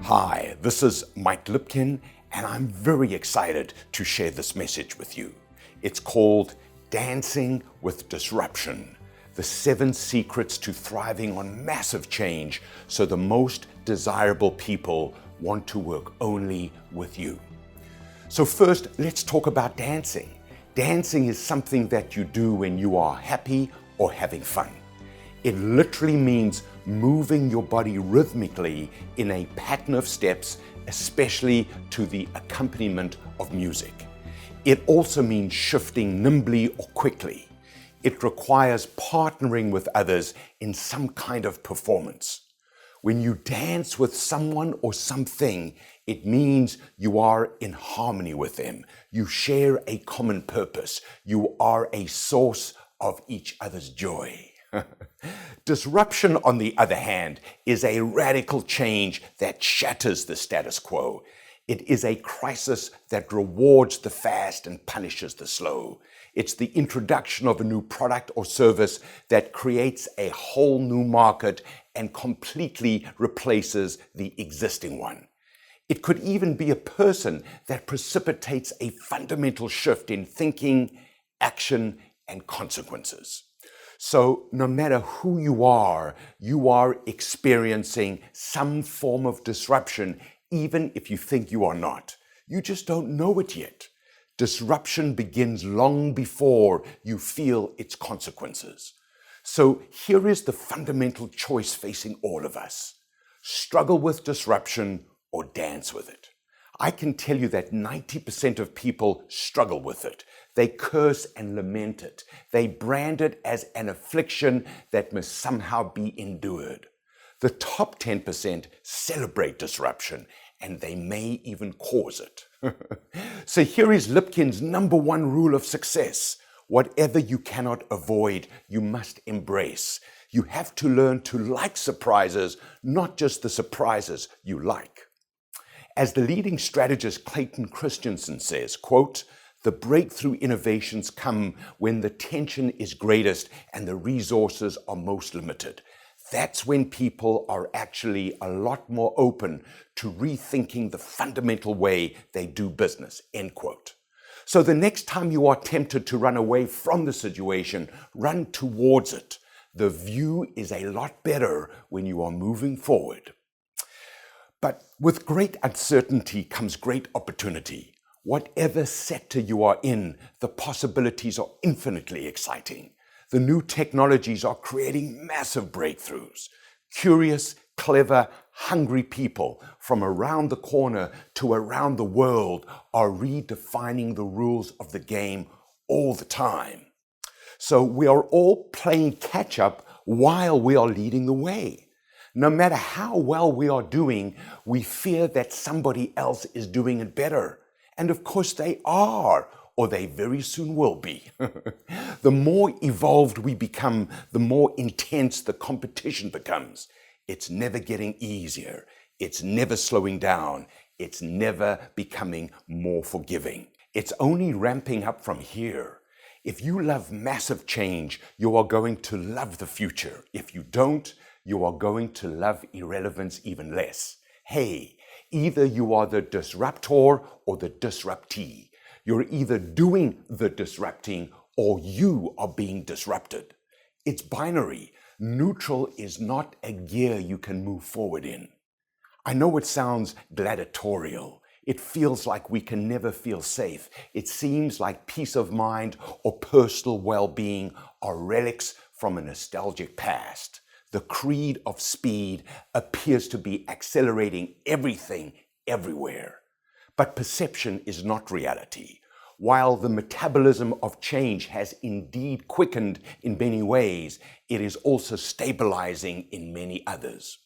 Hi, this is Mike Lipkin, and I'm very excited to share this message with you. It's called Dancing with Disruption, the 7 secrets to thriving on massive change so the most desirable people want to work only with you. So first, let's talk about dancing. Dancing is something that you do when you are happy or having fun. It literally means moving your body rhythmically in a pattern of steps, especially to the accompaniment of music. It also means shifting nimbly or quickly. It requires partnering with others in some kind of performance. When you dance with someone or something, it means you are in harmony with them. You share a common purpose. You are a source of each other's joy. Disruption, on the other hand, is a radical change that shatters the status quo. It is a crisis that rewards the fast and punishes the slow. It's the introduction of a new product or service that creates a whole new market and completely replaces the existing one. It could even be a person that precipitates a fundamental shift in thinking, action, and consequences. So no matter who you are experiencing some form of disruption, even if you think you are not. You just don't know it yet. Disruption begins long before you feel its consequences. So here is the fundamental choice facing all of us. Struggle with disruption or dance with it. I can tell you that 90% of people struggle with it. They curse and lament it. They brand it as an affliction that must somehow be endured. The top 10% celebrate disruption, and they may even cause it. So here is Lipkin's #1 rule of success. Whatever you cannot avoid, you must embrace. You have to learn to like surprises, not just the surprises you like. As the leading strategist Clayton Christensen says, quote, "The breakthrough innovations come when the tension is greatest and the resources are most limited. That's when people are actually a lot more open to rethinking the fundamental way they do business," end quote. So the next time you are tempted to run away from the situation, run towards it. The view is a lot better when you are moving forward. But with great uncertainty comes great opportunity. Whatever sector you are in, the possibilities are infinitely exciting. The new technologies are creating massive breakthroughs. Curious, clever, hungry people from around the corner to around the world are redefining the rules of the game all the time. So we are all playing catch up while we are leading the way. No matter how well we are doing, we fear that somebody else is doing it better. And of course they are, or they very soon will be. The more evolved we become, the more intense the competition becomes. It's never getting easier. It's never slowing down. It's never becoming more forgiving. It's only ramping up from here. If you love massive change, you are going to love the future. If you don't, you are going to love irrelevance even less. Hey, either you are the disruptor or the disruptee. You're either doing the disrupting or you are being disrupted. It's binary. Neutral is not a gear you can move forward in. I know it sounds gladiatorial. It feels like we can never feel safe. It seems like peace of mind or personal well-being are relics from a nostalgic past. The creed of speed appears to be accelerating everything, everywhere. But perception is not reality. While the metabolism of change has indeed quickened in many ways, it is also stabilizing in many others.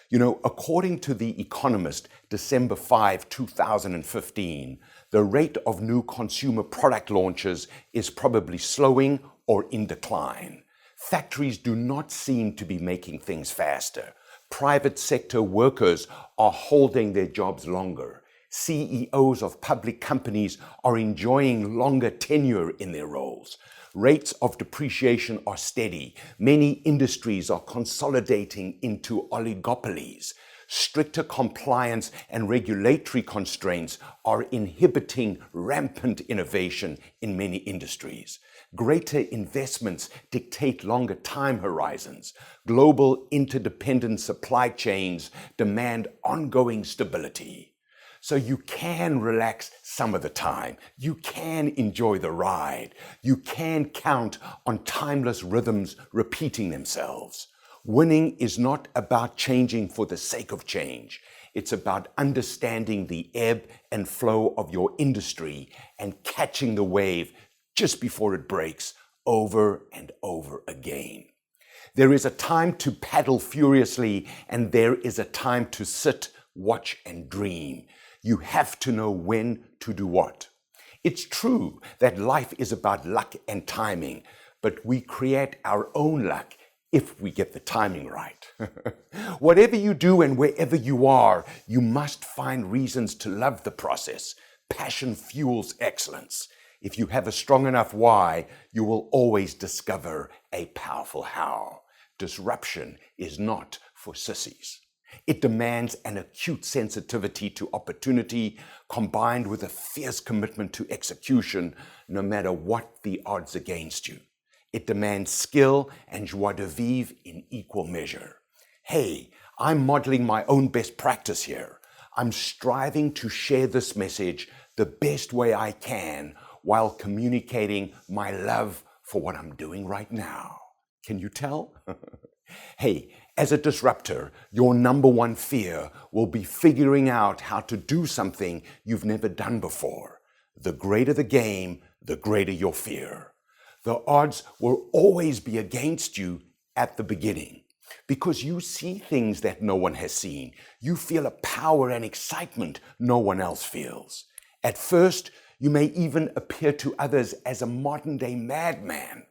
You know, according to The Economist, December 5, 2015, the rate of new consumer product launches is probably slowing or in decline. Factories do not seem to be making things faster. Private sector workers are holding their jobs longer. CEOs of public companies are enjoying longer tenure in their roles. Rates of depreciation are steady. Many industries are consolidating into oligopolies. Stricter compliance and regulatory constraints are inhibiting rampant innovation in many industries. Greater investments dictate longer time horizons. Global interdependent supply chains demand ongoing stability. So you can relax some of the time. You can enjoy the ride. You can count on timeless rhythms repeating themselves. Winning is not about changing for the sake of change. It's about understanding the ebb and flow of your industry and catching the wave just before it breaks over and over again. There is a time to paddle furiously, and there is a time to sit, watch, and dream. You have to know when to do what. It's true that life is about luck and timing, but we create our own luck if we get the timing right. Whatever you do and wherever you are, you must find reasons to love the process. Passion fuels excellence. If you have a strong enough why, you will always discover a powerful how. Disruption is not for sissies. It demands an acute sensitivity to opportunity combined with a fierce commitment to execution, no matter what the odds against you. It demands skill and joie de vivre in equal measure. Hey, I'm modeling my own best practice here. I'm striving to share this message the best way I can while communicating my love for what I'm doing right now. Can you tell? Hey, as a disruptor, your number one fear will be figuring out how to do something you've never done before. The greater the game, the greater your fear. The odds will always be against you at the beginning because you see things that no one has seen. You feel a power and excitement no one else feels. At first, you may even appear to others as a modern-day madman,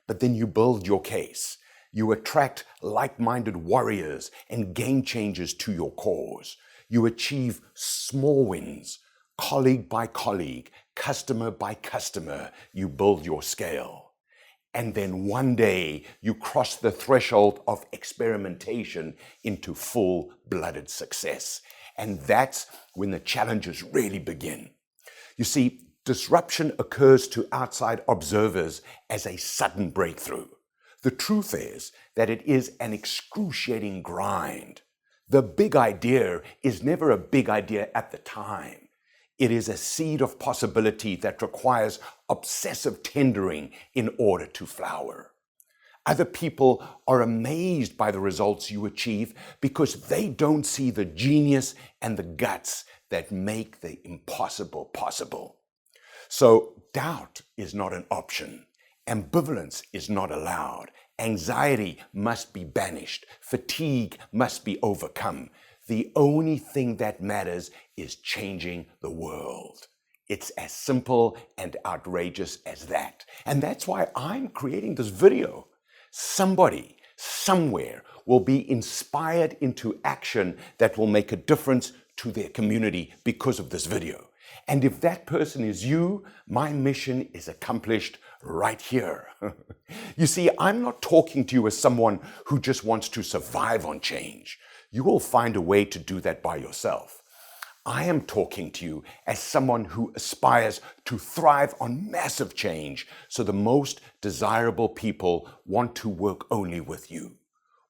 but then you build your case. You attract like-minded warriors and game changers to your cause. You achieve small wins, colleague by colleague, customer by customer. You build your scale. And then one day you cross the threshold of experimentation into full-blooded success. And that's when the challenges really begin. You see, disruption occurs to outside observers as a sudden breakthrough. The truth is that it is an excruciating grind. The big idea is never a big idea at the time. It is a seed of possibility that requires obsessive tendering in order to flower. Other people are amazed by the results you achieve because they don't see the genius and the guts that make the impossible possible. So doubt is not an option. Ambivalence is not allowed. Anxiety must be banished. Fatigue must be overcome. The only thing that matters is changing the world. It's as simple and outrageous as that. And that's why I'm creating this video. Somebody, somewhere, will be inspired into action that will make a difference to their community because of this video. And if that person is you, my mission is accomplished right here. You see, I'm not talking to you as someone who just wants to survive on change. You will find a way to do that by yourself. I am talking to you as someone who aspires to thrive on massive change, so the most desirable people want to work only with you.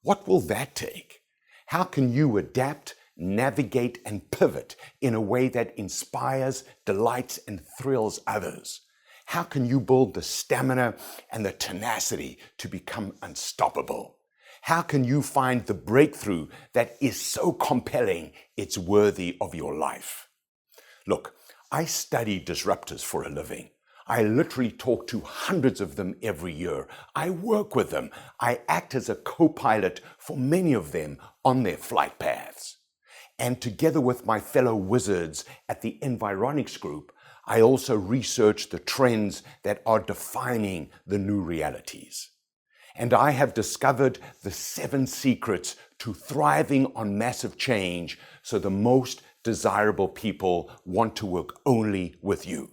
What will that take? How can you adapt, navigate, and pivot in a way that inspires, delights, and thrills others? How can you build the stamina and the tenacity to become unstoppable? How can you find the breakthrough that is so compelling it's worthy of your life? Look, I study disruptors for a living. I literally talk to hundreds of them every year. I work with them. I act as a co-pilot for many of them on their flight paths. And together with my fellow wizards at the Environics Group, I also research the trends that are defining the new realities. And I have discovered the 7 secrets to thriving on massive change so the most desirable people want to work only with you.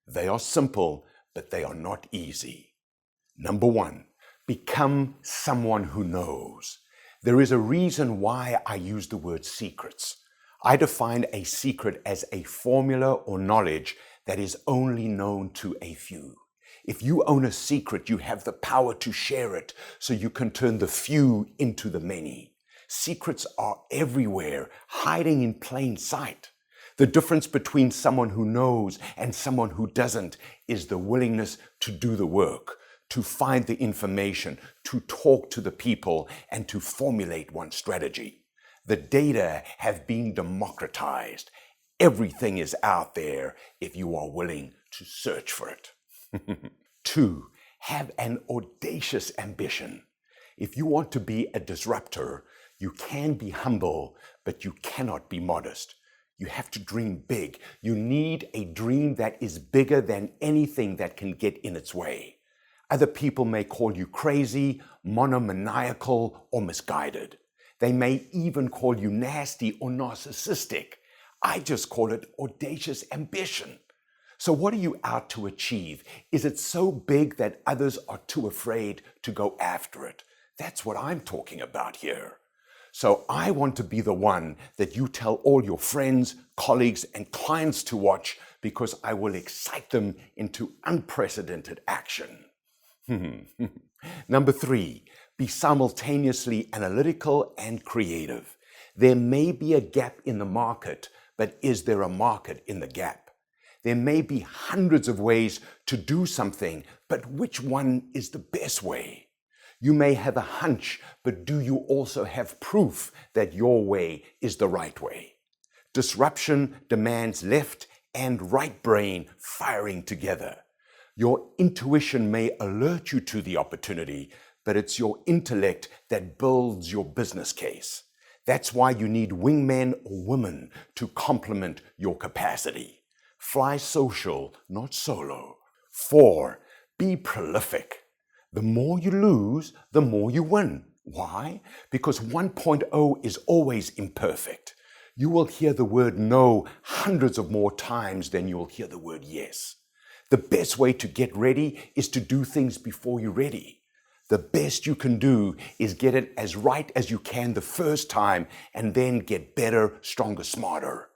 They are simple, but they are not easy. Number 1, become someone who knows. There is a reason why I use the word secrets. I define a secret as a formula or knowledge that is only known to a few. If you own a secret, you have the power to share it so you can turn the few into the many. Secrets are everywhere, hiding in plain sight. The difference between someone who knows and someone who doesn't is the willingness to do the work, to find the information, to talk to the people, and to formulate one's strategy. The data have been democratized. Everything is out there if you are willing to search for it. 2, have an audacious ambition. If you want to be a disruptor, you can be humble, but you cannot be modest. You have to dream big. You need a dream that is bigger than anything that can get in its way. Other people may call you crazy, monomaniacal, or misguided. They may even call you nasty or narcissistic. I just call it audacious ambition. So what are you out to achieve? Is it so big that others are too afraid to go after it? That's what I'm talking about here. So I want to be the one that you tell all your friends, colleagues, and clients to watch because I will excite them into unprecedented action. Number 3, be simultaneously analytical and creative. There may be a gap in the market, but is there a market in the gap? There may be hundreds of ways to do something, but which one is the best way? You may have a hunch, but do you also have proof that your way is the right way? Disruption demands left and right brain firing together. Your intuition may alert you to the opportunity, but it's your intellect that builds your business case. That's why you need wingmen or women to complement your capacity. Fly social, not solo. 4, be prolific. The more you lose, the more you win. Why? Because 1.0 is always imperfect. You will hear the word no hundreds of more times than you'll hear the word yes. The best way to get ready is to do things before you're ready. The best you can do is get it as right as you can the first time and then get better, stronger, smarter.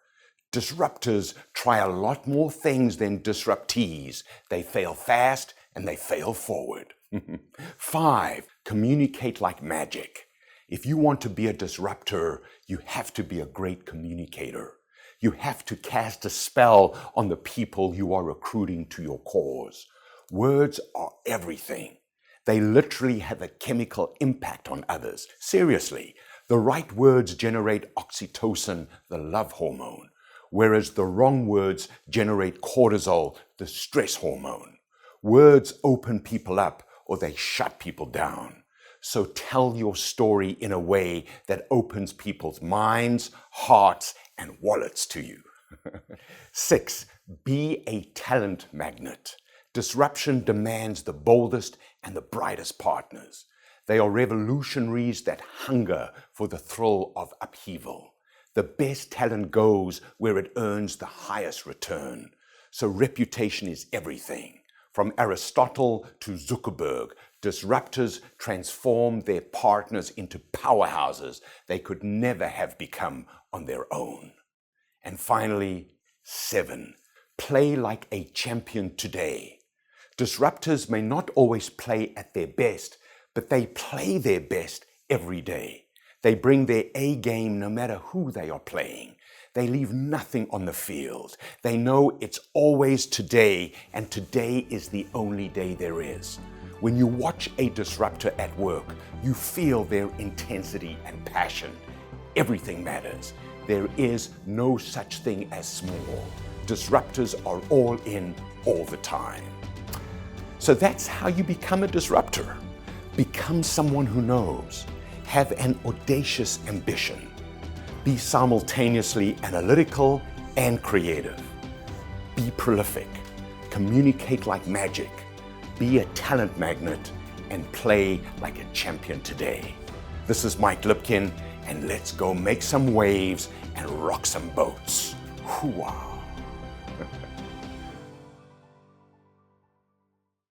Disruptors try a lot more things than disruptees. They fail fast and they fail forward. 5, communicate like magic. If you want to be a disruptor, you have to be a great communicator. You have to cast a spell on the people you are recruiting to your cause. Words are everything. They literally have a chemical impact on others. Seriously, the right words generate oxytocin, the love hormone, whereas the wrong words generate cortisol, the stress hormone. Words open people up or they shut people down. So tell your story in a way that opens people's minds, hearts, and wallets to you. 6, be a talent magnet. Disruption demands the boldest and the brightest partners. They are revolutionaries that hunger for the thrill of upheaval. The best talent goes where it earns the highest return. So reputation is everything. From Aristotle to Zuckerberg, disruptors transform their partners into powerhouses they could never have become on their own. And finally, 7, play like a champion today. Disruptors may not always play at their best, but they play their best every day. They bring their A game no matter who they are playing. They leave nothing on the field. They know it's always today, and today is the only day there is. When you watch a disruptor at work, you feel their intensity and passion. Everything matters. There is no such thing as small. Disruptors are all in all the time. So that's how you become a disruptor. Become someone who knows. Have an audacious ambition. Be simultaneously analytical and creative. Be prolific. Communicate like magic. Be a talent magnet and play like a champion today. This is Mike Lipkin, and let's go make some waves and rock some boats. Hoo-wah.